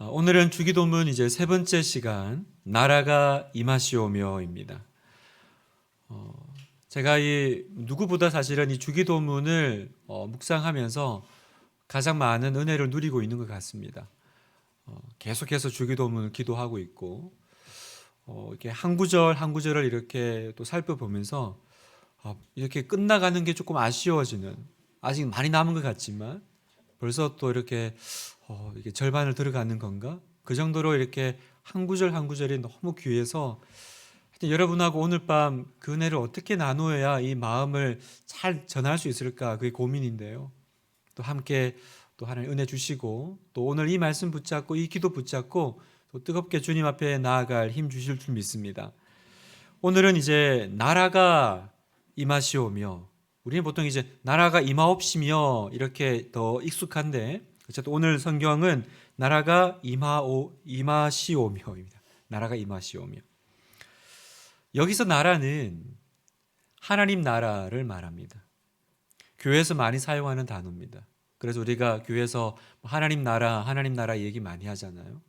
오늘은 주기도문 이제 세 번째 시간, 나라가 임하시오며입니다. 제가 누구보다 사실은 이 주기도문을 묵상하면서 가장 많은 은혜를 누리고 있는 것 같습니다. 계속해서 주기도문을 기도하고 있고, 이렇게 한 구절 한 구절을 이렇게 또 살펴보면서 이렇게 끝나가는 게 조금 아쉬워지는, 아직 많이 남은 것 같지만 벌써 또 이렇게 이게 절반을 들어가는 건가? 그 정도로 이렇게 한 구절 한 구절이 너무 귀해서 하여튼 여러분하고 오늘 밤 그 은혜를 어떻게 나누어야 이 마음을 잘 전할 수 있을까? 그게 고민인데요. 또 함께 또 하나님 은혜 주시고 또 오늘 이 말씀 붙잡고 이 기도 붙잡고 또 뜨겁게 주님 앞에 나아갈 힘 주실 줄 믿습니다. 오늘은 이제 나라가 임하시오며, 우리는 보통 이제 나라가 임하옵시며 이렇게 더 익숙한데, 어쨌든 오늘 성경은 나라가 임하시오며입니다. 나라가 임하시오며. 여기서 나라는 하나님 나라를 말합니다. 교회에서 많이 사용하는 단어입니다. 그래서 우리가 교회에서 하나님 나라 얘기 많이 하잖아요.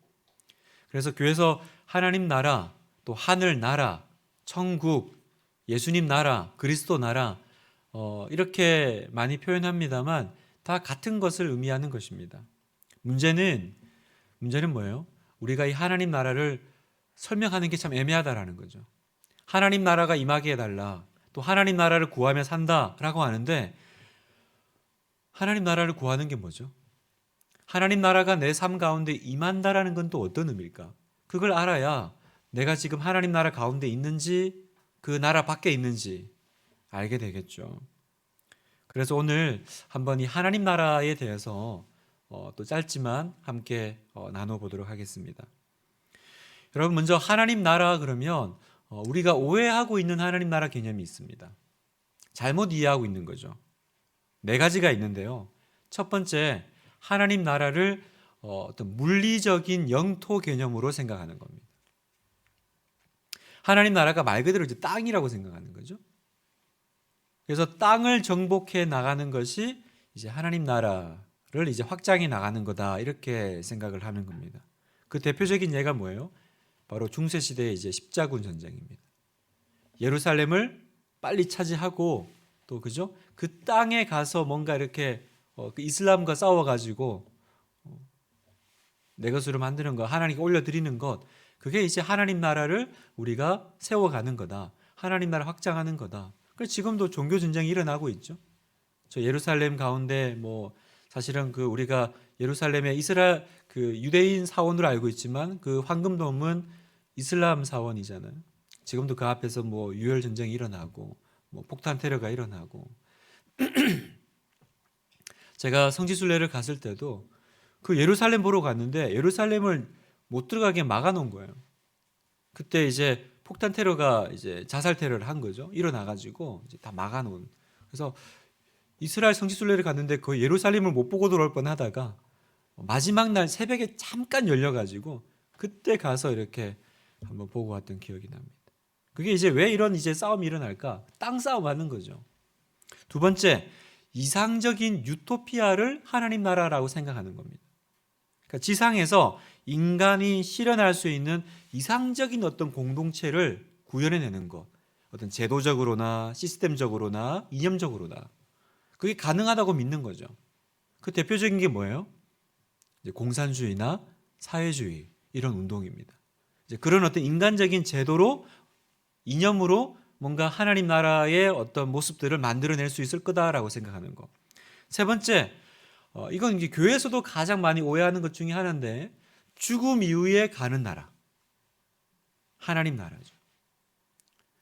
그래서 교회에서 하나님 나라, 또 하늘 나라, 천국, 예수님 나라, 그리스도 나라 이렇게 많이 표현합니다만 다 같은 것을 의미하는 것입니다. 문제는 뭐예요? 우리가 이 하나님 나라를 설명하는 게 참 애매하다라는 거죠. 하나님 나라가 임하게 해달라, 또 하나님 나라를 구하며 산다라고 하는데, 하나님 나라를 구하는 게 뭐죠? 하나님 나라가 내 삶 가운데 임한다라는 건 또 어떤 의미일까? 그걸 알아야 내가 지금 하나님 나라 가운데 있는지 그 나라 밖에 있는지 알게 되겠죠. 그래서 오늘 한번 이 하나님 나라에 대해서 또 짧지만 함께 나눠보도록 하겠습니다. 여러분, 먼저 하나님 나라 그러면 우리가 오해하고 있는 하나님 나라 개념이 있습니다. 잘못 이해하고 있는 거죠. 네 가지가 있는데요. 첫 번째, 하나님 나라를 어떤 물리적인 영토 개념으로 생각하는 겁니다. 하나님 나라가 말 그대로 이제 땅이라고 생각하는 거죠. 그래서 땅을 정복해 나가는 것이 이제 하나님 나라를 이제 확장해 나가는 거다, 이렇게 생각을 하는 겁니다. 그 대표적인 예가 뭐예요? 바로 중세 시대의 이제 십자군 전쟁입니다. 예루살렘을 빨리 차지하고 또 그죠? 그 땅에 가서 뭔가 이렇게 그 이슬람과 싸워가지고 내 것으로 만드는 것, 하나님께 올려드리는 것, 그게 이제 하나님 나라를 우리가 세워가는 거다. 하나님 나라 확장하는 거다. 그래서 지금도 종교 전쟁이 일어나고 있죠. 저 예루살렘 가운데 사실은 그 우리가 예루살렘의 이스라엘 그 유대인 사원으로 알고 있지만 그 황금돔은 이슬람 사원이잖아요. 지금도 그 앞에서 유혈 전쟁이 일어나고 폭탄 테러가 일어나고. 제가 성지순례를 갔을 때도 그 예루살렘 보러 갔는데 예루살렘을 못 들어가게 막아놓은 거예요. 그때 이제 폭탄 테러가 이제 자살 테러를 한 거죠. 일어나가지고 이제 다 막아놓은. 그래서 이스라엘 성지순례를 갔는데 거의 예루살렘을 못 보고 돌아올 뻔하다가 마지막 날 새벽에 잠깐 열려가지고 그때 가서 이렇게 한번 보고 왔던 기억이 납니다. 그게 이제 왜 이런 이제 싸움이 일어날까? 땅 싸움 하는 거죠. 두 번째, 이상적인 유토피아를 하나님 나라라고 생각하는 겁니다. 그러니까 지상에서 인간이 실현할 수 있는 이상적인 어떤 공동체를 구현해내는 것, 어떤 제도적으로나 시스템적으로나 이념적으로나 그게 가능하다고 믿는 거죠. 그 대표적인 게 뭐예요? 이제 공산주의나 사회주의, 이런 운동입니다. 이제 그런 어떤 인간적인 제도로, 이념으로 뭔가 하나님 나라의 어떤 모습들을 만들어낼 수 있을 거다라고 생각하는 거. 세 번째, 이건 이제 교회에서도 가장 많이 오해하는 것 중에 하나인데, 죽음 이후에 가는 나라, 하나님 나라죠.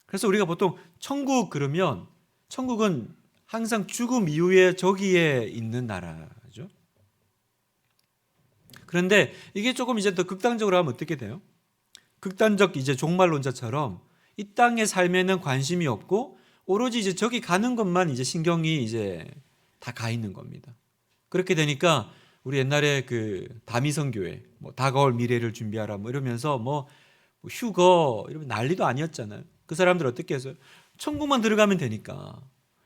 그래서 우리가 보통 천국 그러면 천국은 항상 죽음 이후에 저기에 있는 나라죠. 그런데 이게 조금 이제 더 극단적으로 하면 어떻게 돼요? 극단적 이제 종말론자처럼 이 땅의 삶에는 관심이 없고 오로지 이제 저기 가는 것만 이제 신경이 이제 다 가 있는 겁니다. 그렇게 되니까 우리 옛날에 그 다미성 교회 다가올 미래를 준비하라 이러면서 휴거 이러면 난리도 아니었잖아요. 그 사람들 어떻게 했어요? 천국만 들어가면 되니까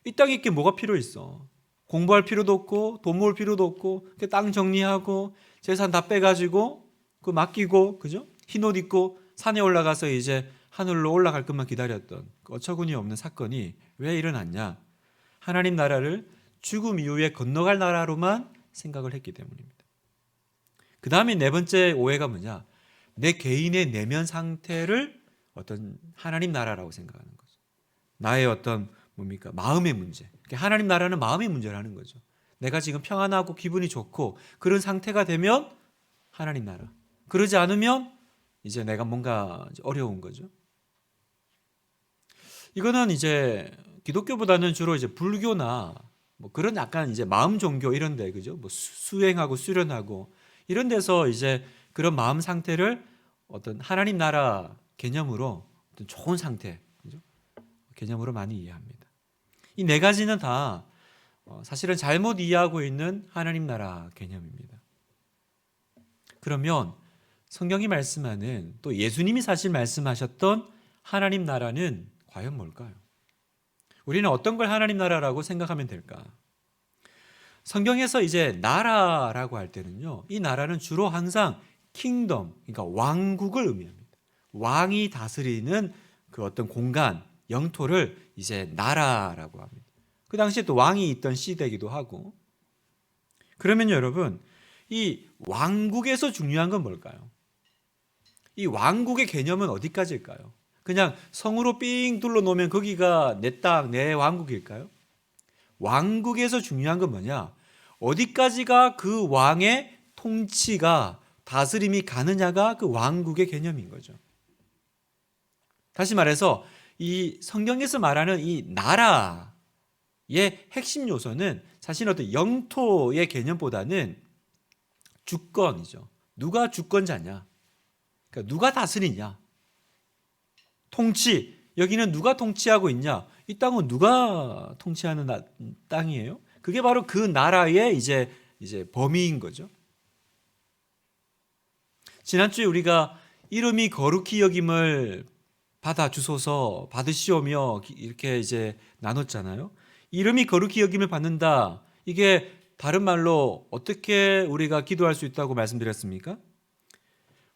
이 땅에 있게 뭐가 필요 있어? 공부할 필요도 없고 돈 모을 필요도 없고 땅 정리하고 재산 다 빼가지고 그 맡기고, 그죠? 흰 옷 입고 산에 올라가서 이제 하늘로 올라갈 것만 기다렸던 그 어처구니 없는 사건이 왜 일어났냐? 하나님 나라를 죽음 이후에 건너갈 나라로만 생각을 했기 때문입니다. 그 다음에 네 번째 오해가 뭐냐? 내 개인의 내면 상태를 어떤 하나님 나라라고 생각하는 거죠. 나의 어떤 뭡니까? 마음의 문제. 하나님 나라는 마음의 문제라는 거죠. 내가 지금 평안하고 기분이 좋고 그런 상태가 되면 하나님 나라. 그러지 않으면 이제 내가 뭔가 어려운 거죠. 이거는 이제 기독교보다는 주로 이제 불교나 뭐 그런 약간 이제 마음 종교 이런 데, 그죠? 뭐 수행하고 수련하고 이런 데서 이제 그런 마음 상태를 어떤 하나님 나라 개념으로 어떤 좋은 상태, 그죠? 개념으로 많이 이해합니다. 이 네 가지는 다 사실은 잘못 이해하고 있는 하나님 나라 개념입니다. 그러면 성경이 말씀하는 또 예수님이 사실 말씀하셨던 하나님 나라는 과연 뭘까요? 우리는 어떤 걸 하나님 나라라고 생각하면 될까? 성경에서 이제 나라라고 할 때는요, 이 나라는 주로 항상 킹덤, 그러니까 왕국을 의미합니다. 왕이 다스리는 그 어떤 공간, 영토를 이제 나라라고 합니다. 그 당시에 또 왕이 있던 시대이기도 하고. 그러면 여러분, 이 왕국에서 중요한 건 뭘까요? 이 왕국의 개념은 어디까지일까요? 그냥 성으로 삥 둘러놓으면 거기가 내 땅, 내 왕국일까요? 왕국에서 중요한 건 뭐냐? 어디까지가 그 왕의 통치가, 다스림이 가느냐가 그 왕국의 개념인 거죠. 다시 말해서 이 성경에서 말하는 이 나라의 핵심 요소는 사실 어떤 영토의 개념보다는 주권이죠. 누가 주권자냐? 그러니까 누가 다스리냐? 통치, 여기는 누가 통치하고 있냐? 이 땅은 누가 통치하는 땅이에요? 그게 바로 그 나라의 이제 범위인 거죠. 지난주에 우리가 이름이 거룩히 여김을 받아 주소서, 받으시오며 이렇게 이제 나눴잖아요. 이름이 거룩히 여김을 받는다. 이게 다른 말로 어떻게 우리가 기도할 수 있다고 말씀드렸습니까?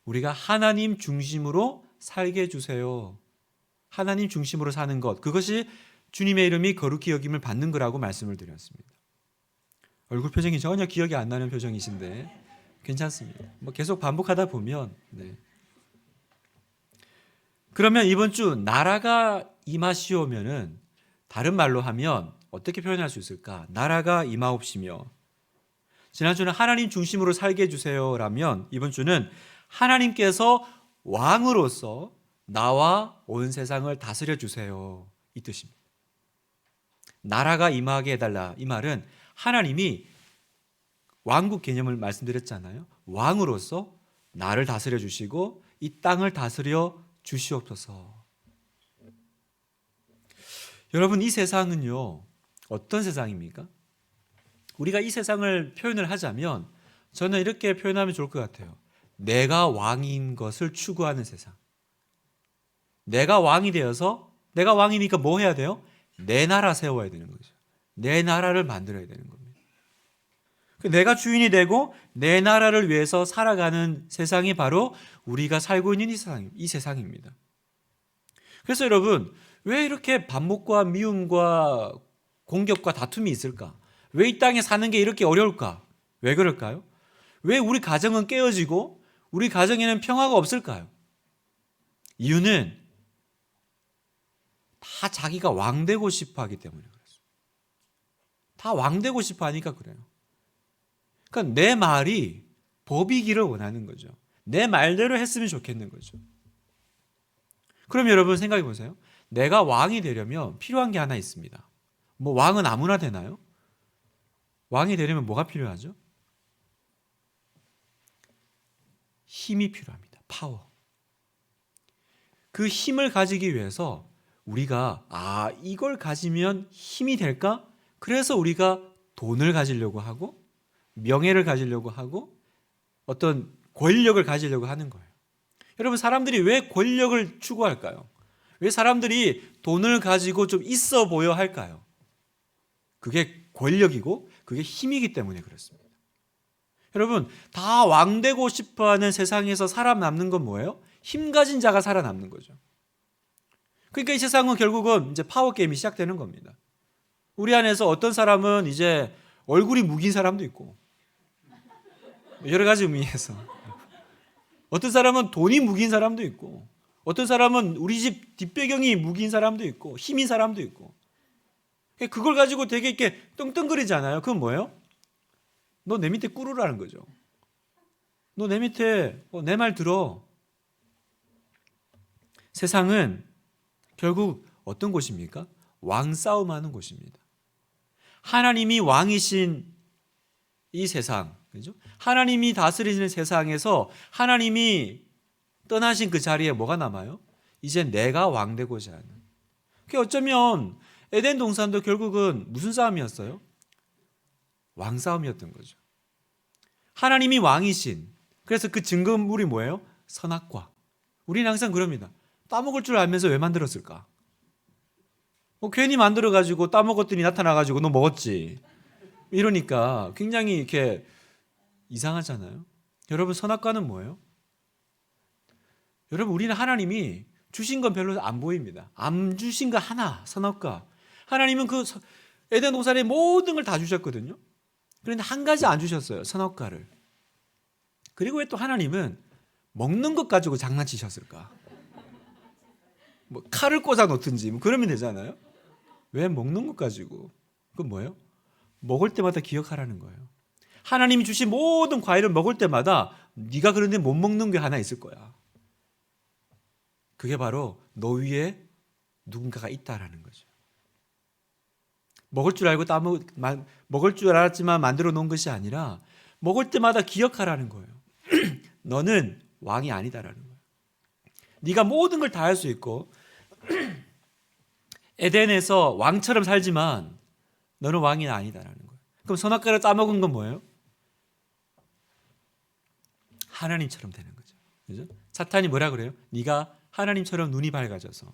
우리가 하나님 중심으로 살게 해주세요. 하나님 중심으로 사는 것, 그것이 주님의 이름이 거룩히 여김을 받는 거라고 말씀을 드렸습니다. 얼굴 표정이 전혀 기억이 안 나는 표정이신데 괜찮습니다. 뭐 계속 반복하다 보면. 네. 그러면 이번 주 나라가 임하시오면은 다른 말로 하면 어떻게 표현할 수 있을까? 나라가 임하옵시며. 지난주는 하나님 중심으로 살게 해주세요라면 이번 주는 하나님께서 왕으로서 나와 온 세상을 다스려 주세요, 이 뜻입니다. 나라가 임하게 해달라, 이 말은 하나님이 왕국 개념을 말씀드렸잖아요. 왕으로서 나를 다스려 주시고 이 땅을 다스려 주시옵소서. 여러분, 이 세상은요, 어떤 세상입니까? 우리가 이 세상을 표현을 하자면 저는 이렇게 표현하면 좋을 것 같아요. 내가 왕인 것을 추구하는 세상. 내가 왕이 되어서, 내가 왕이니까 뭐 해야 돼요? 내 나라 세워야 되는 거죠. 내 나라를 만들어야 되는 겁니다. 내가 주인이 되고 내 나라를 위해서 살아가는 세상이 바로 우리가 살고 있는 이 세상입니다. 그래서 여러분, 왜 이렇게 반목과 미움과 공격과 다툼이 있을까? 왜 이 땅에 사는 게 이렇게 어려울까? 왜 그럴까요? 왜 우리 가정은 깨어지고 우리 가정에는 평화가 없을까요? 이유는 다 자기가 왕 되고 싶어 하기 때문에 그렇습니다. 다 왕 되고 싶어 하니까 그래요. 그러니까 내 말이 법이기를 원하는 거죠. 내 말대로 했으면 좋겠는 거죠. 그럼 여러분 생각해 보세요. 내가 왕이 되려면 필요한 게 하나 있습니다. 뭐 왕은 아무나 되나요? 왕이 되려면 뭐가 필요하죠? 힘이 필요합니다. 파워. 그 힘을 가지기 위해서 우리가 이걸 가지면 힘이 될까? 그래서 우리가 돈을 가지려고 하고 명예를 가지려고 하고 어떤 권력을 가지려고 하는 거예요. 여러분, 사람들이 왜 권력을 추구할까요? 왜 사람들이 돈을 가지고 좀 있어 보여 할까요? 그게 권력이고 그게 힘이기 때문에 그렇습니다. 여러분, 다 왕되고 싶어하는 세상에서 살아남는 건 뭐예요? 힘 가진 자가 살아남는 거죠. 그러니까 이 세상은 결국은 이제 파워 게임이 시작되는 겁니다. 우리 안에서 어떤 사람은 이제 얼굴이 무긴 사람도 있고, 여러 가지 의미에서 어떤 사람은 돈이 무긴 사람도 있고, 어떤 사람은 우리 집 뒷배경이 무긴 사람도 있고, 힘인 사람도 있고, 그걸 가지고 되게 이렇게 떵떵거리잖아요. 그건 뭐예요? 너 내 밑에 꿇으라는 거죠. 너 내 밑에 내 말 들어. 세상은 결국 어떤 곳입니까? 왕싸움하는 곳입니다. 하나님이 왕이신 이 세상, 그죠? 하나님이 다스리시는 세상에서 하나님이 떠나신 그 자리에 뭐가 남아요? 이제 내가 왕되고자 하는. 그게 어쩌면 에덴 동산도 결국은 무슨 싸움이었어요? 왕싸움이었던 거죠. 하나님이 왕이신, 그래서 그 증거물이 뭐예요? 선악과. 우리는 항상 그럽니다. 따먹을 줄 알면서 왜 만들었을까? 괜히 만들어가지고 따먹었더니 나타나가지고 너 먹었지. 이러니까 굉장히 이렇게 이상하잖아요. 여러분, 선악과는 뭐예요? 여러분, 우리는 하나님이 주신 건 별로 안 보입니다. 안 주신 거 하나, 선악과. 하나님은 그 에덴 동산의 모든 걸 다 주셨거든요. 그런데 한 가지 안 주셨어요. 선악과를. 그리고 왜 또 하나님은 먹는 것 가지고 장난치셨을까? 뭐 칼을 꽂아 놓든지 뭐 그러면 되잖아요. 왜 먹는 것 가지고? 그건 뭐예요? 먹을 때마다 기억하라는 거예요. 하나님이 주신 모든 과일을 먹을 때마다 네가 그런데 못 먹는 게 하나 있을 거야. 그게 바로 너 위에 누군가가 있다라는 거죠. 먹을 줄 알고 먹을 줄 알았지만 만들어 놓은 것이 아니라 먹을 때마다 기억하라는 거예요. 너는 왕이 아니다라는 거예요. 네가 모든 걸 다 할 수 있고 에덴에서 왕처럼 살지만 너는 왕이 아니다라는 거예요. 그럼 선악과를 따먹은 건 뭐예요? 하나님처럼 되는 거죠. 그죠? 사탄이 뭐라 그래요? 네가 하나님처럼 눈이 밝아져서.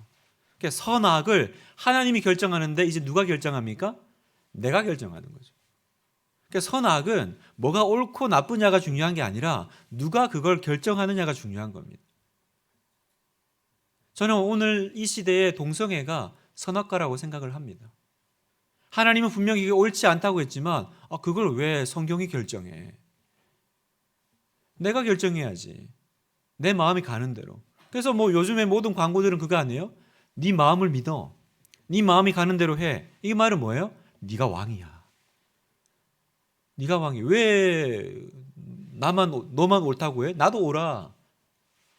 그러니까 선악을 하나님이 결정하는데 이제 누가 결정합니까? 내가 결정하는 거죠. 그러니까 선악은 뭐가 옳고 나쁘냐가 중요한 게 아니라 누가 그걸 결정하느냐가 중요한 겁니다. 저는 오늘 이 시대의 동성애가 선악과라고 생각을 합니다. 하나님은 분명히 이게 옳지 않다고 했지만 그걸 왜 성경이 결정해? 내가 결정해야지. 내 마음이 가는 대로. 그래서 뭐 요즘에 모든 광고들은 그거 아니에요? 네 마음을 믿어. 네 마음이 가는 대로 해. 이 말은 뭐예요? 네가 왕이야. 네가 왕이야. 왜 너만 옳다고 해? 나도 옳아.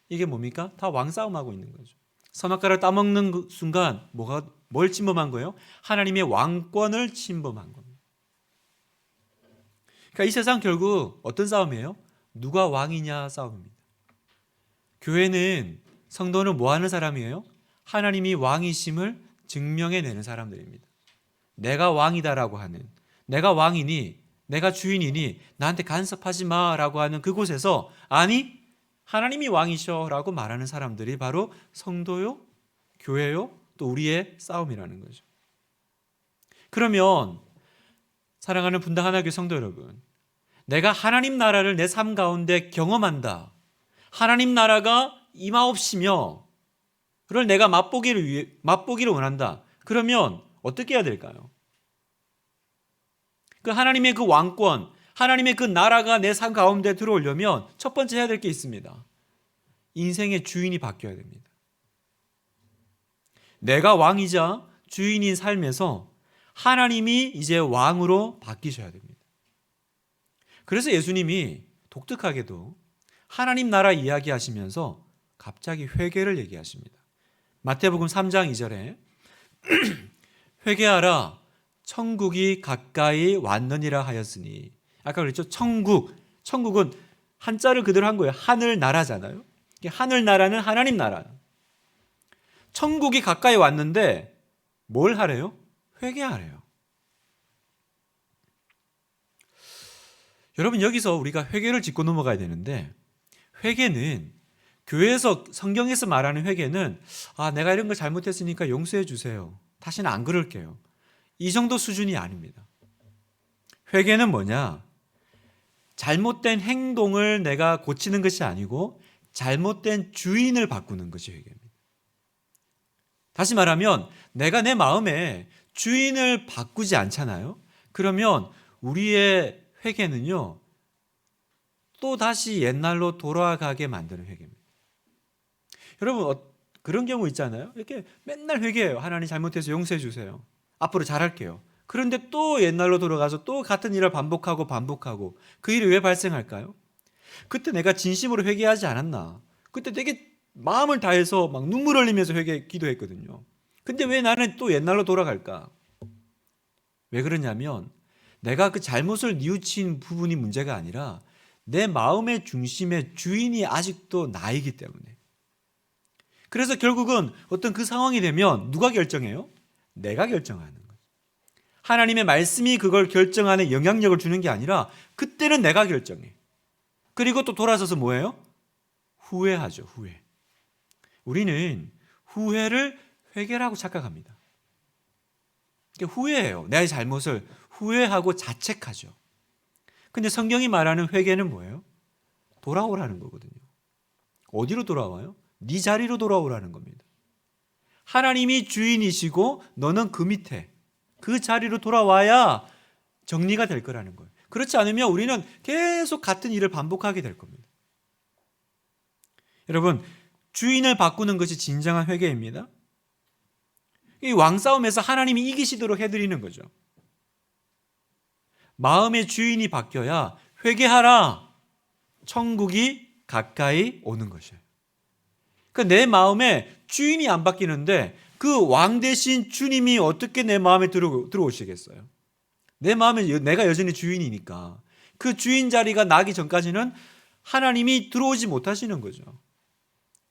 이게 뭡니까? 다 왕싸움하고 있는 거죠. 선악과를 따먹는 순간 뭘 침범한 거예요? 하나님의 왕권을 침범한 겁니다. 그러니까 이 세상 결국 어떤 싸움이에요? 누가 왕이냐 싸움입니다. 교회는 성도는 뭐 하는 사람이에요? 하나님이 왕이심을 증명해내는 사람들입니다. 내가 왕이다라고 하는, 내가 왕이니, 내가 주인이니 나한테 간섭하지 마라고 하는 그곳에서 아니 하나님이 왕이셔라고 말하는 사람들이 바로 성도요, 교회요, 또 우리의 싸움이라는 거죠. 그러면 사랑하는 분당 하나교회 성도 여러분, 내가 하나님 나라를 내 삶 가운데 경험한다. 하나님 나라가 임하옵시며 그걸 내가 맛보기를 원한다. 그러면 어떻게 해야 될까요? 그 하나님의 그 왕권, 하나님의 그 나라가 내 삶 가운데 들어오려면 첫 번째 해야 될 게 있습니다. 인생의 주인이 바뀌어야 됩니다. 내가 왕이자 주인인 삶에서 하나님이 이제 왕으로 바뀌셔야 됩니다. 그래서 예수님이 독특하게도 하나님 나라 이야기하시면서 갑자기 회개를 얘기하십니다. 마태복음 3장 2절에 회개하라 천국이 가까이 왔느니라 하였으니, 아까 그랬죠? 천국은 한자를 그대로 한 거예요. 하늘나라잖아요. 하늘나라는 하나님 나라. 천국이 가까이 왔는데 뭘 하래요? 회개하래요. 여러분, 여기서 우리가 회개를 짚고 넘어가야 되는데, 회개는 교회에서 성경에서 말하는 회개는 내가 이런 걸 잘못했으니까 용서해 주세요. 다시는 안 그럴게요. 이 정도 수준이 아닙니다. 회개는 뭐냐? 잘못된 행동을 내가 고치는 것이 아니고 잘못된 주인을 바꾸는 것이 회개입니다. 다시 말하면 내가 내 마음에 주인을 바꾸지 않잖아요. 그러면 우리의 회개는요, 또 다시 옛날로 돌아가게 만드는 회개입니다. 여러분, 그런 경우 있잖아요. 이렇게 맨날 회개해요. 하나님 잘못해서 용서해 주세요. 앞으로 잘할게요. 그런데 또 옛날로 돌아가서 또 같은 일을 반복하고 그 일이 왜 발생할까요? 그때 내가 진심으로 회개하지 않았나? 그때 되게 마음을 다해서 막 눈물 흘리면서 기도했거든요. 근데 왜 나는 또 옛날로 돌아갈까? 왜 그러냐면 내가 그 잘못을 뉘우친 부분이 문제가 아니라 내 마음의 중심의 주인이 아직도 나이기 때문에. 그래서 결국은 어떤 그 상황이 되면 누가 결정해요? 내가 결정하는 거예요. 하나님의 말씀이 그걸 결정하는 영향력을 주는 게 아니라 그때는 내가 결정해. 그리고 또 돌아서서 뭐예요? 후회하죠. 후회. 우리는 후회를 회개라고 착각합니다. 후회해요. 내 잘못을 후회하고 자책하죠. 근데 성경이 말하는 회개는 뭐예요? 돌아오라는 거거든요. 어디로 돌아와요? 네 자리로 돌아오라는 겁니다. 하나님이 주인이시고 너는 그 밑에 그 자리로 돌아와야 정리가 될 거라는 거예요. 그렇지 않으면 우리는 계속 같은 일을 반복하게 될 겁니다. 여러분, 주인을 바꾸는 것이 진정한 회개입니다. 이 왕싸움에서 하나님이 이기시도록 해드리는 거죠. 마음의 주인이 바뀌어야 회개하라, 천국이 가까이 오는 것이에요. 그러니까 내 마음에 주인이 안 바뀌는데 그 왕 대신 주님이 어떻게 내 마음에 들어오시겠어요? 내 마음에 내가 여전히 주인이니까 그 주인 자리가 나기 전까지는 하나님이 들어오지 못하시는 거죠.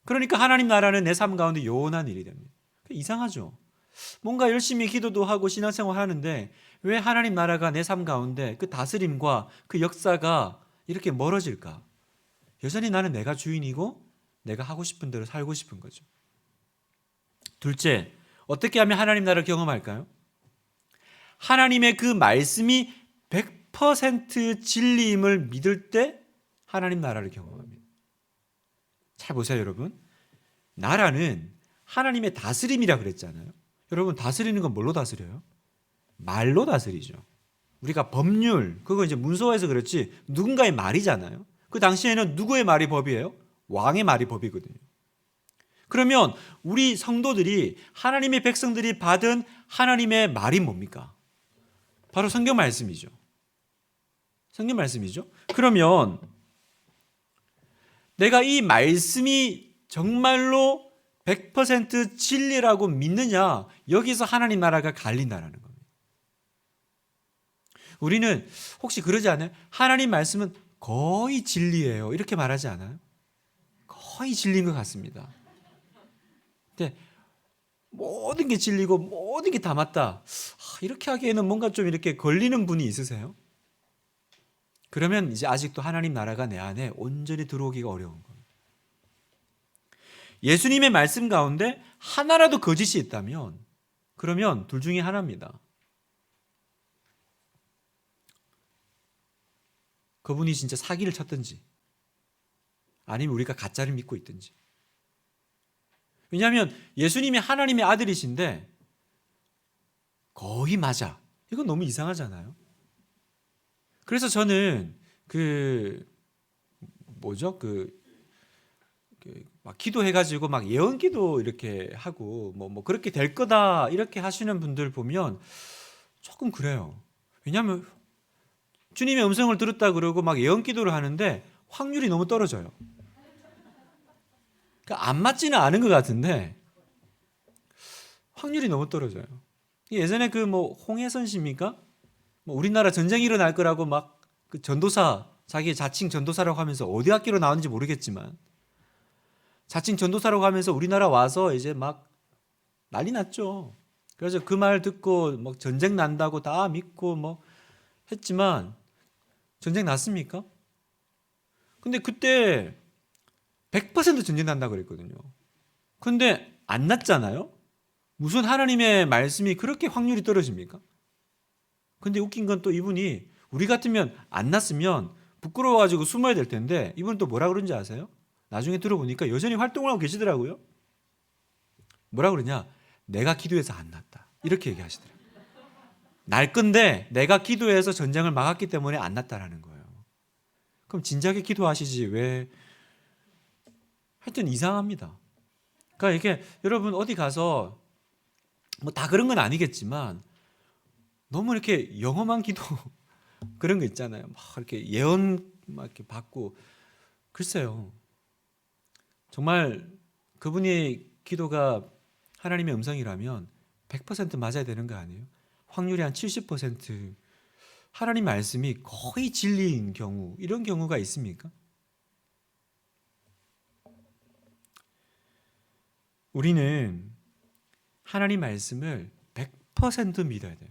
그러니까 하나님 나라는 내 삶 가운데 요원한 일이 됩니다. 이상하죠. 뭔가 열심히 기도도 하고 신앙생활 하는데 왜 하나님 나라가 내 삶 가운데 그 다스림과 그 역사가 이렇게 멀어질까? 여전히 나는 내가 주인이고 내가 하고 싶은 대로 살고 싶은 거죠. 둘째, 어떻게 하면 하나님 나라를 경험할까요? 하나님의 그 말씀이 100% 진리임을 믿을 때 하나님 나라를 경험합니다. 잘 보세요, 여러분. 나라는 하나님의 다스림이라 그랬잖아요. 여러분, 다스리는 건 뭘로 다스려요? 말로 다스리죠. 우리가 법률, 그거 이제 문서화해서 그렇지 누군가의 말이잖아요. 그 당시에는 누구의 말이 법이에요? 왕의 말이 법이거든요. 그러면 우리 성도들이, 하나님의 백성들이 받은 하나님의 말이 뭡니까? 바로 성경 말씀이죠. 성경 말씀이죠. 그러면 내가 이 말씀이 정말로 100% 진리라고 믿느냐, 여기서 하나님 나라가 갈린다라는 겁니다. 우리는 혹시 그러지 않아요? 하나님 말씀은 거의 진리예요, 이렇게 말하지 않아요? 거의 진리인 것 같습니다. 근데 모든 게 진리고 모든 게 다 맞다, 이렇게 하기에는 뭔가 좀 이렇게 걸리는 분이 있으세요? 그러면 이제 아직도 하나님 나라가 내 안에 온전히 들어오기가 어려운 겁니다. 예수님의 말씀 가운데 하나라도 거짓이 있다면 그러면 둘 중에 하나입니다. 그분이 진짜 사기를 쳤든지 아니면 우리가 가짜를 믿고 있든지. 왜냐하면 예수님이 하나님의 아들이신데 거의 맞아, 이건 너무 이상하잖아요. 그래서 저는 막 기도해가지고 막 예언기도 이렇게 하고 뭐 그렇게 될 거다 이렇게 하시는 분들 보면 조금 그래요. 왜냐하면 주님의 음성을 들었다 그러고 막 예언기도를 하는데 확률이 너무 떨어져요. 그러니까 안 맞지는 않은 것 같은데 확률이 너무 떨어져요. 예전에 홍해선 씨입니까? 우리나라 전쟁이 일어날 거라고 막 그 전도사, 자기 자칭 전도사라고 하면서 어디 학교로 나왔는지 모르겠지만 자칭 전도사라고 하면서 우리나라 와서 이제 막 난리 났죠. 그래서 그 말 듣고 뭐 전쟁 난다고 다 믿고 뭐 했지만 전쟁 났습니까? 근데 그때 100% 전쟁 난다고 그랬거든요. 근데 안 났잖아요. 무슨 하나님의 말씀이 그렇게 확률이 떨어집니까? 근데 웃긴 건 또 이분이 우리 같으면 안 났으면 부끄러워가지고 숨어야 될 텐데 이분은 또 뭐라 그런지 아세요? 나중에 들어보니까 여전히 활동을 하고 계시더라고요. 뭐라 그러냐? 내가 기도해서 안 났다. 이렇게 얘기하시더라고요. 날 건데 내가 기도해서 전쟁을 막았기 때문에 안 났다라는 거예요. 그럼 진작에 기도하시지 왜? 하여튼 이상합니다. 그러니까 이게 여러분 어디 가서 뭐 다 그런 건 아니겠지만 너무 이렇게 영험한 기도 그런 거 있잖아요. 막 이렇게 예언 막 이렇게 받고 글쎄요. 정말 그분의 기도가 하나님의 음성이라면 100% 맞아야 되는 거 아니에요? 확률이 한 70% 하나님 말씀이 거의 진리인 경우 이런 경우가 있습니까? 우리는 하나님 말씀을 100% 믿어야 돼요.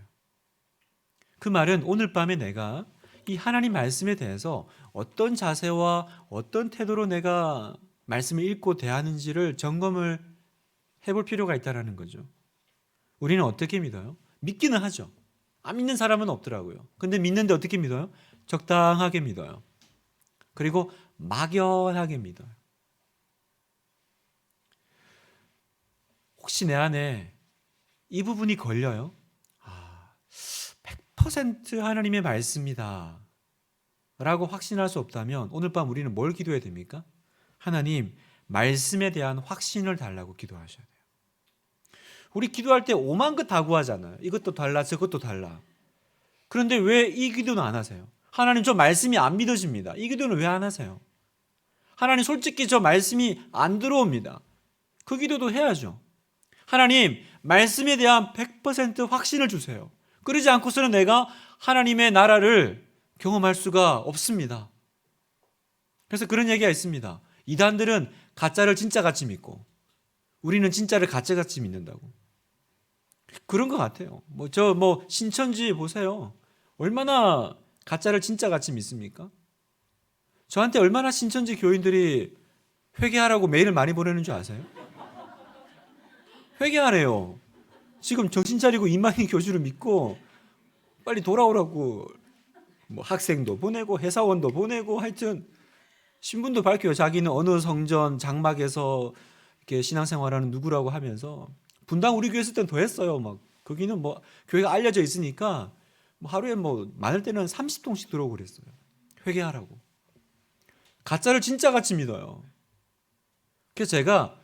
그 말은 오늘 밤에 내가 이 하나님 말씀에 대해서 어떤 자세와 어떤 태도로 내가 말씀을 읽고 대하는지를 점검을 해볼 필요가 있다는 거죠. 우리는 어떻게 믿어요? 믿기는 하죠. 안 믿는 사람은 없더라고요. 근데 믿는데 어떻게 믿어요? 적당하게 믿어요. 그리고 막연하게 믿어요. 혹시 내 안에 이 부분이 걸려요? 100% 하나님의 말씀이다 라고 확신할 수 없다면 오늘 밤 우리는 뭘 기도해야 됩니까? 하나님 말씀에 대한 확신을 달라고 기도하셔야 돼요. 우리 기도할 때 오만 것 다 구하잖아요. 이것도 달라 저것도 달라. 그런데 왜 이 기도는 안 하세요? 하나님 저 말씀이 안 믿어집니다. 이 기도는 왜 안 하세요? 하나님 솔직히 저 말씀이 안 들어옵니다. 그 기도도 해야죠. 하나님 말씀에 대한 100% 확신을 주세요. 그러지 않고서는 내가 하나님의 나라를 경험할 수가 없습니다. 그래서 그런 얘기가 있습니다. 이단들은 가짜를 진짜같이 믿고 우리는 진짜를 가짜같이 믿는다고. 그런 것 같아요. 신천지 보세요. 얼마나 가짜를 진짜같이 믿습니까? 저한테 얼마나 신천지 교인들이 회개하라고 메일을 많이 보내는 줄 아세요? 회개하래요. 지금 정신 차리고 이만희 교주를 믿고 빨리 돌아오라고 학생도 보내고 회사원도 보내고 하여튼 신분도 밝혀요. 자기는 어느 성전 장막에서 이렇게 신앙생활하는 누구라고 하면서 분당 우리 교회 있을 땐 더 했어요. 거기는 교회가 알려져 있으니까 하루에 많을 때는 30통씩 들어오고 그랬어요. 회개하라고. 가짜를 진짜같이 믿어요. 그래서 제가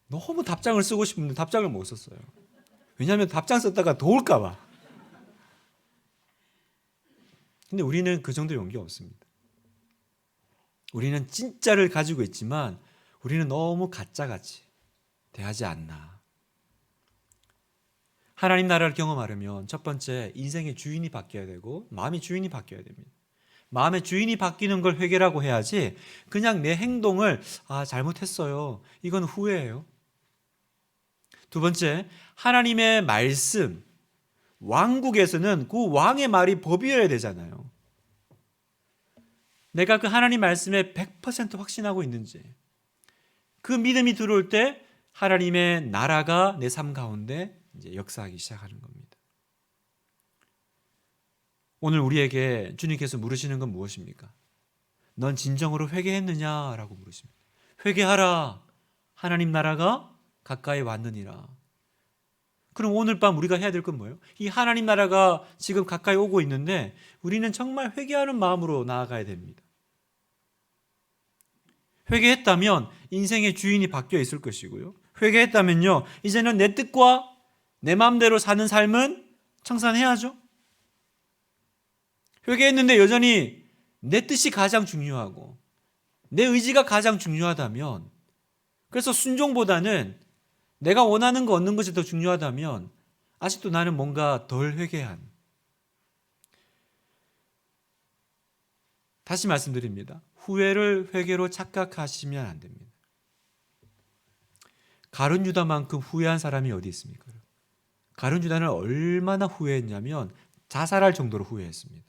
너무 답장을 쓰고 싶은데 답장을 못 썼어요. 왜냐하면 답장 썼다가 도울까 봐. 근데 우리는 그 정도 용기가 없습니다. 우리는 진짜를 가지고 있지만 우리는 너무 가짜같이 대하지 않나. 하나님 나라를 경험하려면 첫 번째 인생의 주인이 바뀌어야 되고 마음의 주인이 바뀌어야 됩니다. 마음의 주인이 바뀌는 걸 회개라고 해야지 그냥 내 행동을 잘못했어요. 이건 후회예요. 두 번째, 하나님의 말씀, 왕국에서는 그 왕의 말이 법이어야 되잖아요. 내가 그 하나님 말씀에 100% 확신하고 있는지 그 믿음이 들어올 때 하나님의 나라가 내 삶 가운데 이제 역사하기 시작하는 겁니다. 오늘 우리에게 주님께서 물으시는 건 무엇입니까? 넌 진정으로 회개했느냐라고 물으십니다. 회개하라. 하나님 나라가 가까이 왔느니라. 그럼 오늘 밤 우리가 해야 될 건 뭐예요? 이 하나님 나라가 지금 가까이 오고 있는데 우리는 정말 회개하는 마음으로 나아가야 됩니다. 회개했다면 인생의 주인이 바뀌어 있을 것이고요. 회개했다면요, 이제는 내 뜻과 내 마음대로 사는 삶은 청산해야죠. 회개했는데 여전히 내 뜻이 가장 중요하고 내 의지가 가장 중요하다면, 그래서 순종보다는 내가 원하는 거 얻는 것이 더 중요하다면 아직도 나는 뭔가 덜 회개한, 다시 말씀드립니다. 후회를 회개로 착각하시면 안 됩니다. 가룟 유다만큼 후회한 사람이 어디 있습니까? 가룟 유다는 얼마나 후회했냐면 자살할 정도로 후회했습니다.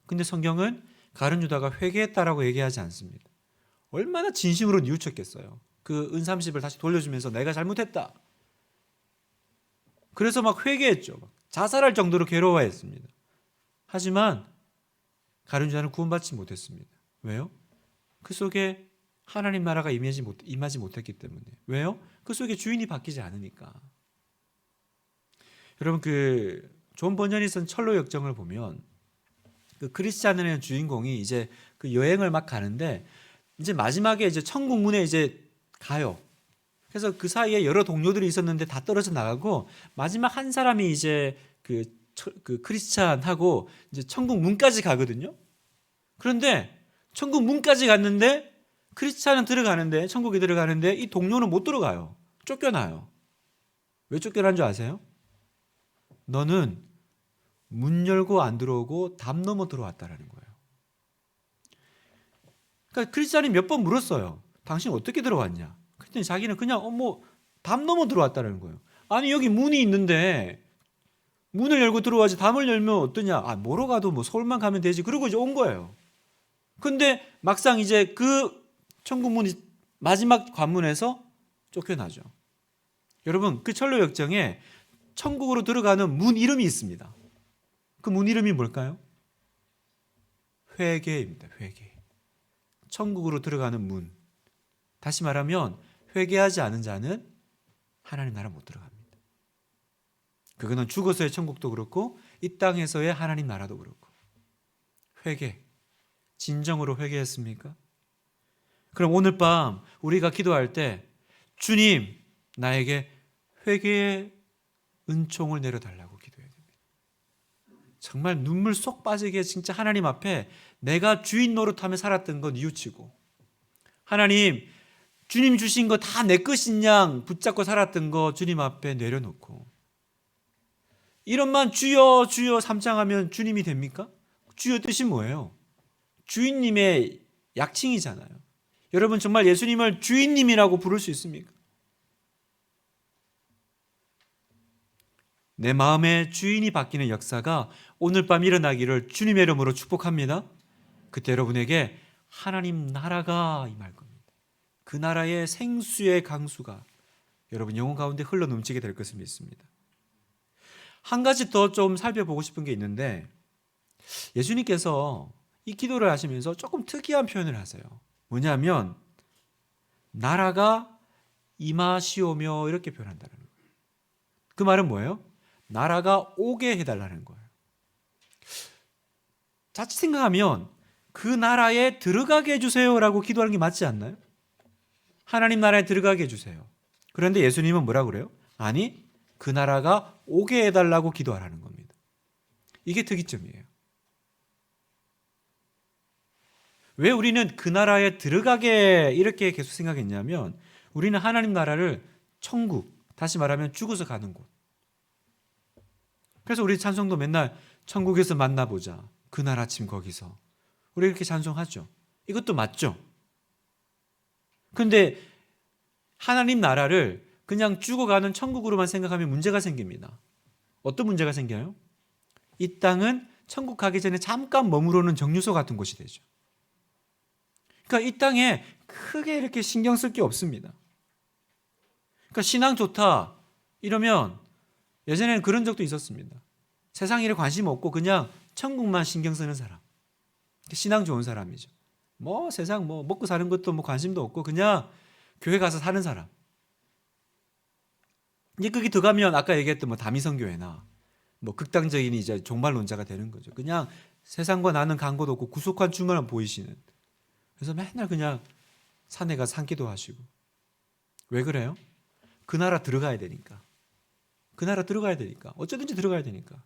근데 성경은 가룟 유다가 회개했다라고 얘기하지 않습니다. 얼마나 진심으로 뉘우쳤겠어요. 그 은30을 다시 돌려주면서 내가 잘못했다. 그래서 막 회개했죠. 자살할 정도로 괴로워했습니다. 하지만 가룟 유다는 구원받지 못했습니다. 왜요? 그 속에 하나님 나라가 임하지 못했기 때문에. 왜요? 그 속에 주인이 바뀌지 않으니까. 여러분, 존 버년이 쓴 철로 역정을 보면 그 크리스찬의 주인공이 이제 그 여행을 막 가는데 이제 마지막에 이제 천국 문에 이제 가요. 그래서 그 사이에 여러 동료들이 있었는데 다 떨어져 나가고 마지막 한 사람이 이제 그 크리스찬하고 이제 천국 문까지 가거든요. 그런데 천국 문까지 갔는데 크리스찬은 들어가는데, 천국에 들어가는데 이 동료는 못 들어가요. 쫓겨나요. 왜 쫓겨난 줄 아세요? 너는 문 열고 안 들어오고 담 넘어 들어왔다라는 거예요. 그러니까 크리스찬이 몇 번 물었어요. 당신 어떻게 들어왔냐? 그랬더니 자기는 그냥 담 넘어 들어왔다는 거예요. 아니, 여기 문이 있는데 문을 열고 들어와야지 담을 열면 어떠냐? 뭐로 가도 서울만 가면 되지. 그러고 이제 온 거예요. 근데 막상 이제 그 천국 문이 마지막 관문에서 쫓겨나죠. 여러분, 그 철로 역정에 천국으로 들어가는 문 이름이 있습니다. 그 문 이름이 뭘까요? 회개입니다. 회개. 천국으로 들어가는 문. 다시 말하면 회개하지 않은 자는 하나님 나라 못 들어갑니다. 그거는 죽어서의 천국도 그렇고 이 땅에서의 하나님 나라도 그렇고. 회개. 진정으로 회개했습니까? 그럼 오늘 밤 우리가 기도할 때 주님, 나에게 회개의 은총을 내려달라고 기도해야 됩니다. 정말 눈물 쏙 빠지게 진짜 하나님 앞에 내가 주인 노릇하며 살았던 건 뉘우치고, 하나님, 주님 주신 거 다 내 것인 양 붙잡고 살았던 거 주님 앞에 내려놓고, 이런만 주여 주여 삼창하면 주님이 됩니까? 주여 뜻이 뭐예요? 주인님의 약칭이잖아요. 여러분, 정말 예수님을 주인님이라고 부를 수 있습니까? 내 마음의 주인이 바뀌는 역사가 오늘 밤 일어나기를 주님의 이름으로 축복합니다. 그때 여러분에게 하나님 나라가 임할 겁니다. 그 나라의 생수의 강수가 여러분 영혼 가운데 흘러 넘치게 될 것을 믿습니다. 한 가지 더 좀 살펴보고 싶은 게 있는데, 예수님께서 이 기도를 하시면서 조금 특이한 표현을 하세요. 뭐냐면 나라가 임하시오며 이렇게 표현한다는 거예요. 그 말은 뭐예요? 나라가 오게 해달라는 거예요. 자칫 생각하면 그 나라에 들어가게 해주세요라고 기도하는 게 맞지 않나요? 하나님 나라에 들어가게 해주세요. 그런데 예수님은 뭐라고 그래요? 아니, 그 나라가 오게 해달라고 기도하라는 겁니다. 이게 특이점이에요. 왜 우리는 그 나라에 들어가게 이렇게 계속 생각했냐면, 우리는 하나님 나라를 천국, 다시 말하면 죽어서 가는 곳. 그래서 우리 찬송도 맨날 천국에서 만나보자. 그날 아침 거기서. 우리 이렇게 찬송하죠. 이것도 맞죠? 그런데 하나님 나라를 그냥 죽어가는 천국으로만 생각하면 문제가 생깁니다. 어떤 문제가 생겨요? 이 땅은 천국 가기 전에 잠깐 머무르는 정류소 같은 곳이 되죠. 그러니까 이 땅에 크게 이렇게 신경 쓸 게 없습니다. 그러니까 신앙 좋다 이러면, 예전에는 그런 적도 있었습니다. 세상 일에 관심 없고 그냥 천국만 신경 쓰는 사람, 신앙 좋은 사람이죠. 세상 먹고 사는 것도 관심도 없고 그냥 교회 가서 사는 사람. 이제 거기 들어가면 아까 얘기했던 다미성교회나 극단적인 이제 종말론자가 되는 거죠. 그냥 세상과 나는 간고도 없고 구속한 주만 보이시는. 그래서 맨날 그냥 산에 가서 산기도 하시고. 왜 그래요? 그 나라 들어가야 되니까. 그 나라 들어가야 되니까. 어쩌든지 들어가야 되니까.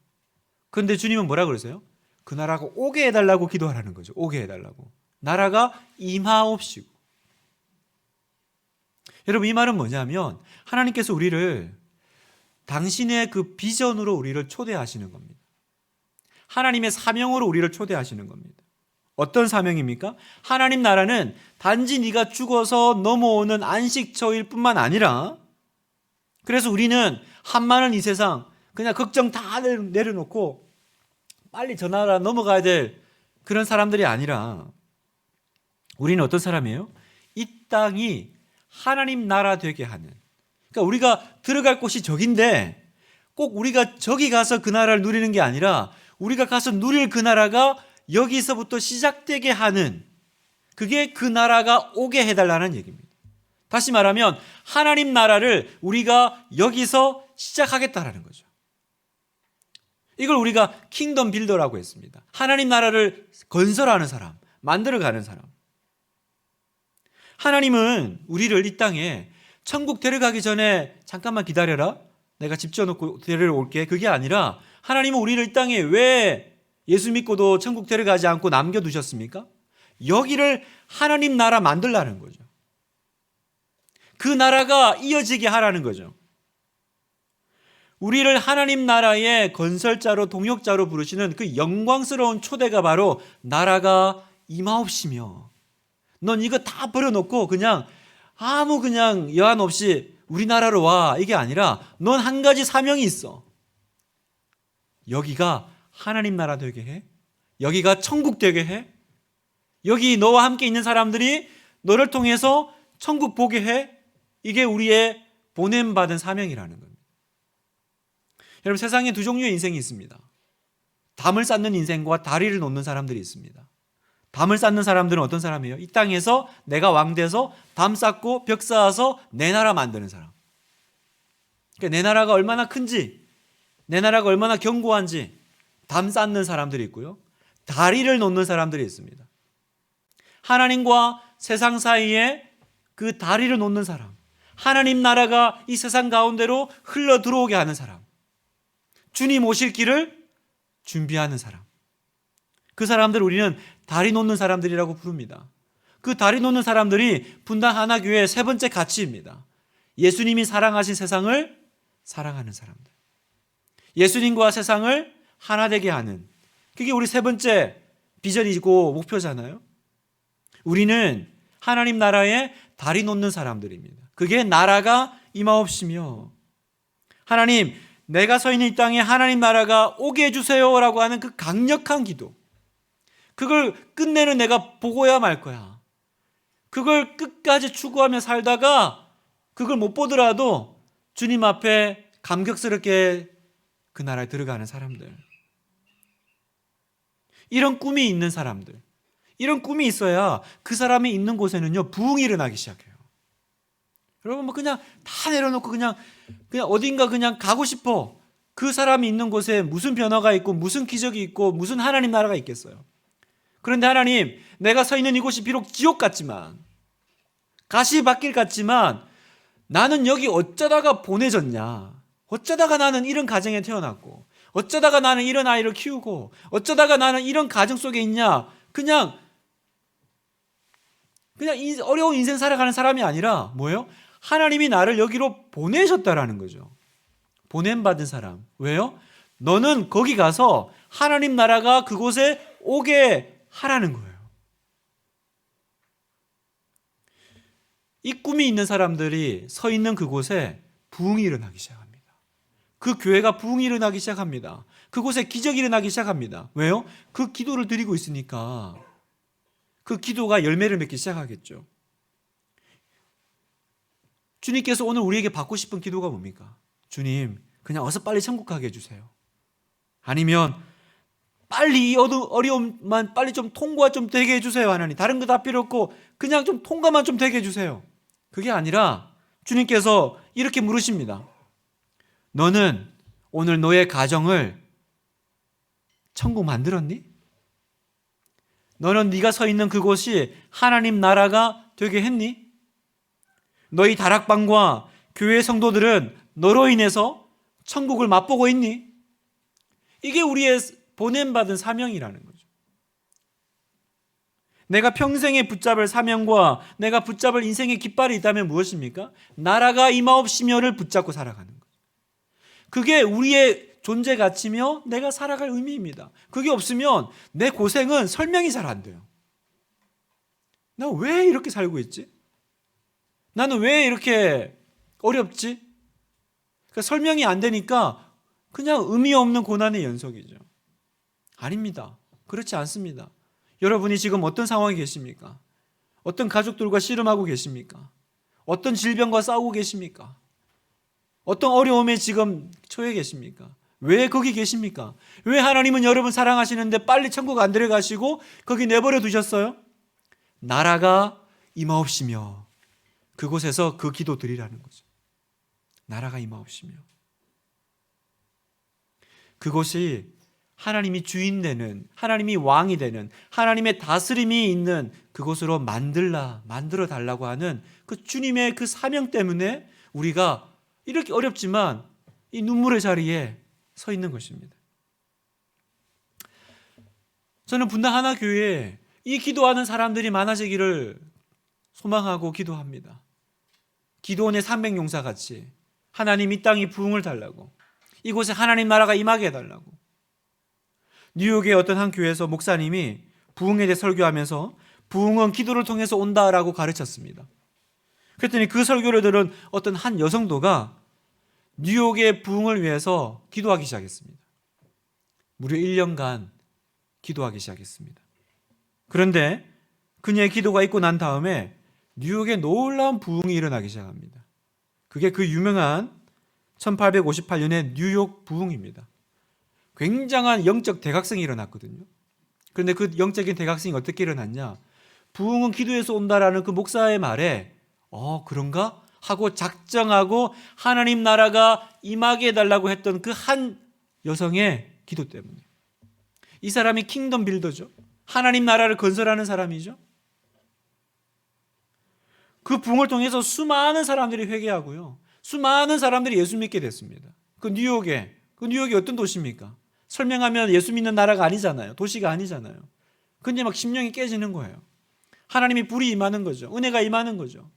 그런데 주님은 뭐라 그러세요? 그 나라가 오게 해달라고 기도하라는 거죠. 오게 해달라고. 나라가 임하옵시고. 여러분, 이 말은 뭐냐면 하나님께서 우리를 당신의 그 비전으로 우리를 초대하시는 겁니다. 하나님의 사명으로 우리를 초대하시는 겁니다. 어떤 사명입니까? 하나님 나라는 단지 네가 죽어서 넘어오는 안식처일 뿐만 아니라, 그래서 우리는 한많은 이 세상 그냥 걱정 다 내려놓고 빨리 저 나라 넘어가야 될 그런 사람들이 아니라, 우리는 어떤 사람이에요? 이 땅이 하나님 나라 되게 하는, 그러니까 우리가 들어갈 곳이 저긴데 꼭 우리가 저기 가서 그 나라를 누리는 게 아니라, 우리가 가서 누릴 그 나라가 여기서부터 시작되게 하는, 그게 그 나라가 오게 해달라는 얘기입니다. 다시 말하면 하나님 나라를 우리가 여기서 시작하겠다라는 거죠. 이걸 우리가 킹덤 빌더라고 했습니다. 하나님 나라를 건설하는 사람, 만들어가는 사람. 하나님은 우리를 이 땅에 천국 데려가기 전에 잠깐만 기다려라, 내가 집 지어놓고 데려올게, 그게 아니라 하나님은 우리를 이 땅에 왜 예수 믿고도 천국 데려가지 않고 남겨두셨습니까? 여기를 하나님 나라 만들라는 거죠. 그 나라가 이어지게 하라는 거죠. 우리를 하나님 나라의 건설자로, 동역자로 부르시는 그 영광스러운 초대가 바로 나라가 임하옵시며, 넌 이거 다 버려놓고 그냥 아무 그냥 여한 없이 우리나라로 와, 이게 아니라 넌 한 가지 사명이 있어. 여기가 하나님 나라 되게 해, 여기가 천국 되게 해, 여기 너와 함께 있는 사람들이 너를 통해서 천국 보게 해. 이게 우리의 보냄받은 사명이라는 겁니다. 여러분, 세상에 두 종류의 인생이 있습니다. 담을 쌓는 인생과 다리를 놓는 사람들이 있습니다. 담을 쌓는 사람들은 어떤 사람이에요? 이 땅에서 내가 왕 돼서 담 쌓고 벽 쌓아서 내 나라 만드는 사람. 그러니까 내 나라가 얼마나 큰지, 내 나라가 얼마나 견고한지 담 쌓는 사람들이 있고요, 다리를 놓는 사람들이 있습니다. 하나님과 세상 사이에 그 다리를 놓는 사람, 하나님 나라가 이 세상 가운데로 흘러 들어오게 하는 사람, 주님 오실 길을 준비하는 사람, 그 사람들 우리는 다리 놓는 사람들이라고 부릅니다. 그 다리 놓는 사람들이 분당 하나교회의 세 번째 가치입니다. 예수님이 사랑하신 세상을 사랑하는 사람들, 예수님과 세상을 하나 되게 하는, 그게 우리 세 번째 비전이고 목표잖아요. 우리는 하나님 나라에 다리 놓는 사람들입니다. 그게 나라가 임하옵시며, 하나님, 내가 서 있는 이 땅에 하나님 나라가 오게 해주세요라고 하는 그 강력한 기도, 그걸 끝내는 내가 보고야 말 거야. 그걸 끝까지 추구하며 살다가 그걸 못 보더라도 주님 앞에 감격스럽게 그 나라에 들어가는 사람들, 이런 꿈이 있는 사람들, 이런 꿈이 있어야 그 사람이 있는 곳에는요 부흥이 일어나기 시작해요. 여러분, 뭐 그냥 다 내려놓고 그냥 어딘가 그냥 가고 싶어. 그 사람이 있는 곳에 무슨 변화가 있고 무슨 기적이 있고 무슨 하나님 나라가 있겠어요. 그런데 하나님, 내가 서 있는 이곳이 비록 지옥 같지만, 가시밭길 같지만, 나는 여기 어쩌다가 보내졌냐, 어쩌다가 나는 이런 가정에 태어났고, 어쩌다가 나는 이런 아이를 키우고, 어쩌다가 나는 이런 가정 속에 있냐, 그냥 어려운 인생 살아가는 사람이 아니라 뭐예요? 하나님이 나를 여기로 보내셨다라는 거죠. 보냄받은 사람. 왜요? 너는 거기 가서 하나님 나라가 그곳에 오게 하라는 거예요. 이 꿈이 있는 사람들이 서 있는 그곳에 부흥이 일어나기 시작합니다. 그 교회가 부흥이 일어나기 시작합니다. 그곳에 기적이 일어나기 시작합니다. 왜요? 그 기도를 드리고 있으니까 그 기도가 열매를 맺기 시작하겠죠. 주님께서 오늘 우리에게 받고 싶은 기도가 뭡니까? 주님, 그냥 어서 빨리 천국 가게 해주세요. 아니면 빨리 이 어려움만 빨리 좀 통과 좀 되게 해주세요. 하나님, 다른 거 다 필요 없고 그냥 좀 통과만 좀 되게 해주세요. 그게 아니라 주님께서 이렇게 물으십니다. 너는 오늘 너의 가정을 천국 만들었니? 너는 네가 서 있는 그곳이 하나님 나라가 되게 했니? 너희 다락방과 교회 성도들은 너로 인해서 천국을 맛보고 있니? 이게 우리의 보냄받은 사명이라는 거죠. 내가 평생에 붙잡을 사명과 내가 붙잡을 인생의 깃발이 있다면 무엇입니까? 나라가 임하옵시며를 붙잡고 살아가는 거죠. 그게 우리의 존재 가치며 내가 살아갈 의미입니다. 그게 없으면 내 고생은 설명이 잘 안 돼요. 나 왜 이렇게 살고 있지? 나는 왜 이렇게 어렵지? 그러니까 설명이 안 되니까 그냥 의미 없는 고난의 연속이죠. 아닙니다. 그렇지 않습니다. 여러분이 지금 어떤 상황에 계십니까? 어떤 가족들과 씨름하고 계십니까? 어떤 질병과 싸우고 계십니까? 어떤 어려움에 지금 처해 계십니까? 왜 거기 계십니까? 왜 하나님은 여러분 사랑하시는데 빨리 천국 안 들어가시고 거기 내버려 두셨어요? 나라가 임하옵시며, 그곳에서 그 기도 드리라는 거죠. 나라가 임하옵시며, 그곳이 하나님이 주인 되는, 하나님이 왕이 되는, 하나님의 다스림이 있는 그곳으로 만들어 달라고 하는 그 주님의 그 사명 때문에 우리가 이렇게 어렵지만 이 눈물의 자리에 서 있는 것입니다. 저는 분당 하나교회에 이 기도하는 사람들이 많아지기를 소망하고 기도합니다. 기도원의 300용사 같이 하나님 이 땅이 부흥을 달라고, 이곳에 하나님 나라가 임하게 해달라고. 뉴욕의 어떤 한 교회에서 목사님이 부흥에 대해 설교하면서 부흥은 기도를 통해서 온다라고 가르쳤습니다. 그랬더니 그 설교를 들은 어떤 한 여성도가 뉴욕의 부흥을 위해서 기도하기 시작했습니다. 무려 1년간 기도하기 시작했습니다. 그런데 그녀의 기도가 있고 난 다음에 뉴욕에 놀라운 부흥이 일어나기 시작합니다. 그게 그 유명한 1858년의 뉴욕 부흥입니다. 굉장한 영적 대각성이 일어났거든요. 그런데 그 영적인 대각성이 어떻게 일어났냐? 부흥은 기도에서 온다라는 그 목사의 말에 그런가? 하고 작정하고 하나님 나라가 임하게 해달라고 했던 그 한 여성의 기도 때문에. 이 사람이 킹덤 빌더죠. 하나님 나라를 건설하는 사람이죠. 그 부흥을 통해서 수많은 사람들이 회개하고요, 수많은 사람들이 예수 믿게 됐습니다. 그 뉴욕이 어떤 도시입니까? 설명하면 예수 믿는 나라가 아니잖아요. 도시가 아니잖아요. 근데 막 심령이 깨지는 거예요. 하나님이 불이 임하는 거죠. 은혜가 임하는 거죠.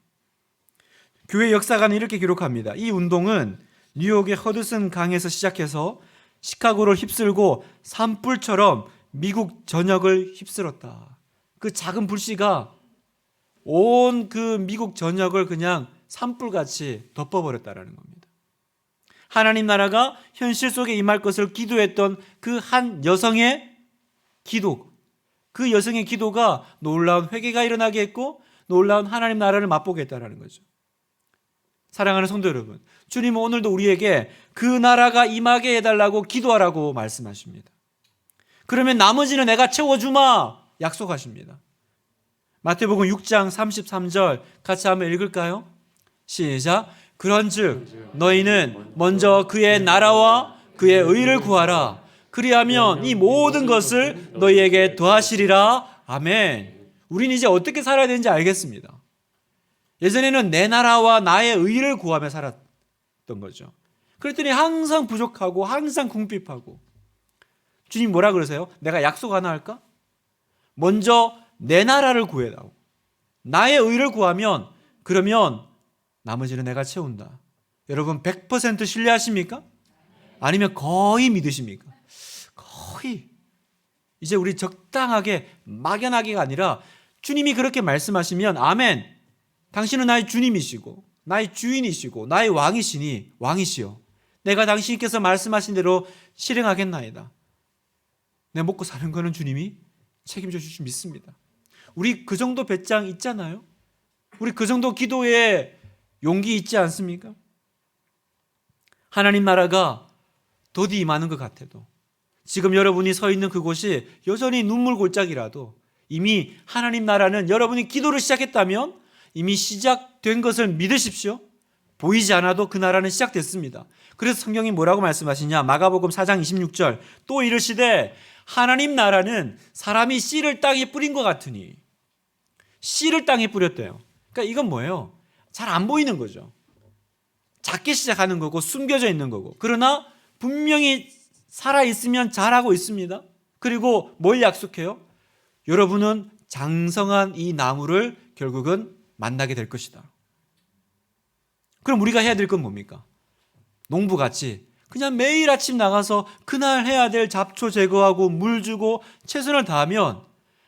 교회 역사가는 이렇게 기록합니다. 이 운동은 뉴욕의 허드슨 강에서 시작해서 시카고를 휩쓸고 산불처럼 미국 전역을 휩쓸었다. 그 작은 불씨가 온 그 미국 전역을 그냥 산불같이 덮어버렸다라는 겁니다. 하나님 나라가 현실 속에 임할 것을 기도했던 그 한 여성의 기도, 그 여성의 기도가 놀라운 회개가 일어나게 했고 놀라운 하나님 나라를 맛보게 했다라는 거죠. 사랑하는 성도 여러분, 주님은 오늘도 우리에게 그 나라가 임하게 해달라고 기도하라고 말씀하십니다. 그러면 나머지는 내가 채워주마 약속하십니다. 마태복음 6장 33절 같이 한번 읽을까요? 시작. 그런즉 너희는 먼저 그의 나라와 그의 의를 구하라. 그리하면 이 모든 것을 너희에게 더하시리라. 아멘. 우리는 이제 어떻게 살아야 되는지 알겠습니다. 예전에는 내 나라와 나의 의를 구하며 살았던 거죠. 그랬더니 항상 부족하고 항상 궁핍하고. 주님 뭐라 그러세요? 내가 약속 하나 할까? 먼저 내 나라를 구해다오. 나의 의를 구하면 그러면 나머지는 내가 채운다. 여러분 100% 신뢰하십니까? 아니면 거의 믿으십니까? 거의. 이제 우리 적당하게 막연하게가 아니라 주님이 그렇게 말씀하시면 아멘. 당신은 나의 주님이시고 나의 주인이시고 나의 왕이시여. 내가 당신께서 말씀하신 대로 실행하겠나이다. 내 먹고 사는 거는 주님이 책임져 주실 줄 믿습니다. 우리 그 정도 배짱 있잖아요. 우리 그 정도 기도에 용기 있지 않습니까? 하나님 나라가 더디 임하는 것 같아도 지금 여러분이 서 있는 그곳이 여전히 눈물골짜기라도 이미 하나님 나라는 여러분이 기도를 시작했다면 이미 시작된 것을 믿으십시오. 보이지 않아도 그 나라는 시작됐습니다. 그래서 성경이 뭐라고 말씀하시냐? 마가복음 4장 26절 또 이르시되 하나님 나라는 사람이 씨를 땅에 뿌린 것 같으니. 씨를 땅에 뿌렸대요. 그러니까 이건 뭐예요? 잘 안 보이는 거죠. 작게 시작하는 거고 숨겨져 있는 거고. 그러나 분명히 살아있으면 잘하고 있습니다. 그리고 뭘 약속해요? 여러분은 장성한 이 나무를 결국은 만나게 될 것이다. 그럼 우리가 해야 될 건 뭡니까? 농부같이 그냥 매일 아침 나가서 그날 해야 될 잡초 제거하고 물 주고 최선을 다하면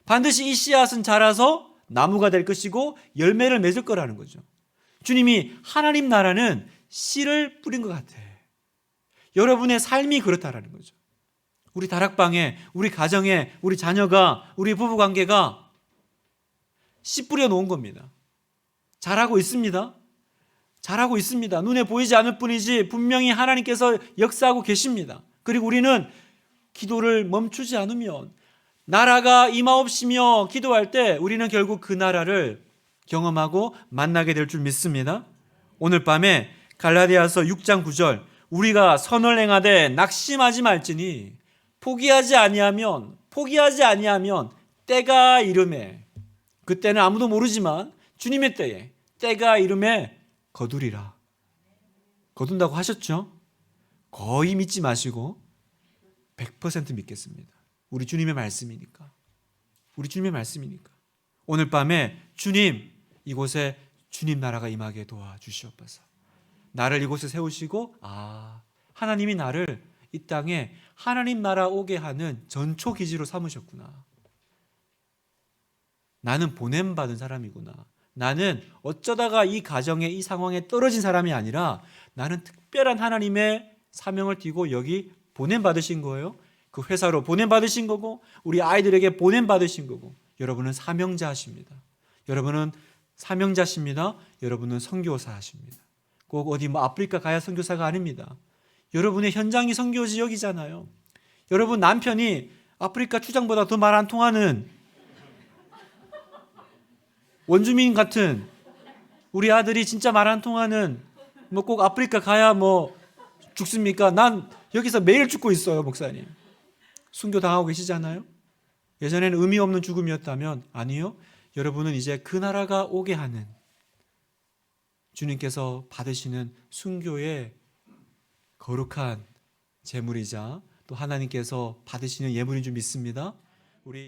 반드시 이 씨앗은 자라서 나무가 될 것이고 열매를 맺을 거라는 거죠. 주님이 하나님 나라는 씨를 뿌린 것 같아. 여러분의 삶이 그렇다라는 거죠. 우리 다락방에, 우리 가정에, 우리 자녀가, 우리 부부관계가 씨 뿌려 놓은 겁니다. 잘하고 있습니다. 잘하고 있습니다. 눈에 보이지 않을 뿐이지 분명히 하나님께서 역사하고 계십니다. 그리고 우리는 기도를 멈추지 않으면, 나라가 임하옵시며 기도할 때 우리는 결국 그 나라를 경험하고 만나게 될 줄 믿습니다. 오늘 밤에 갈라디아서 6장 9절, 우리가 선을 행하되 낙심하지 말지니 포기하지 아니하면 때가 이름에, 그때는 아무도 모르지만 주님의 때에, 때가 이름에 거두리라. 거둔다고 하셨죠? 거의 믿지 마시고 100% 믿겠습니다. 우리 주님의 말씀이니까. 오늘 밤에 주님, 이곳에 주님 나라가 임하게 도와주시옵소서. 나를 이곳에 세우시고, 하나님이 나를 이 땅에 하나님 나라 오게 하는 전초 기지로 삼으셨구나. 나는 보냄받은 사람이구나. 나는 어쩌다가 이 가정에, 이 상황에 떨어진 사람이 아니라 나는 특별한 하나님의 사명을 띠고 여기 보냄받으신 거예요. 그 회사로 보냄받으신 거고, 우리 아이들에게 보냄받으신 거고, 여러분은 사명자십니다. 여러분은 선교사십니다. 꼭 어디 아프리카 가야 선교사가 아닙니다. 여러분의 현장이 선교 지역이잖아요. 여러분 남편이 아프리카 추장보다 더 말 안 통하는 원주민 같은, 우리 아들이 진짜 말 안 통하는, 꼭 아프리카 가야 죽습니까? 난 여기서 매일 죽고 있어요, 목사님. 순교 당하고 계시잖아요. 예전에는 의미 없는 죽음이었다면, 아니요, 여러분은 이제 그 나라가 오게 하는, 주님께서 받으시는 순교의 거룩한 제물이자 또 하나님께서 받으시는 예물인 줄 믿습니다. 우리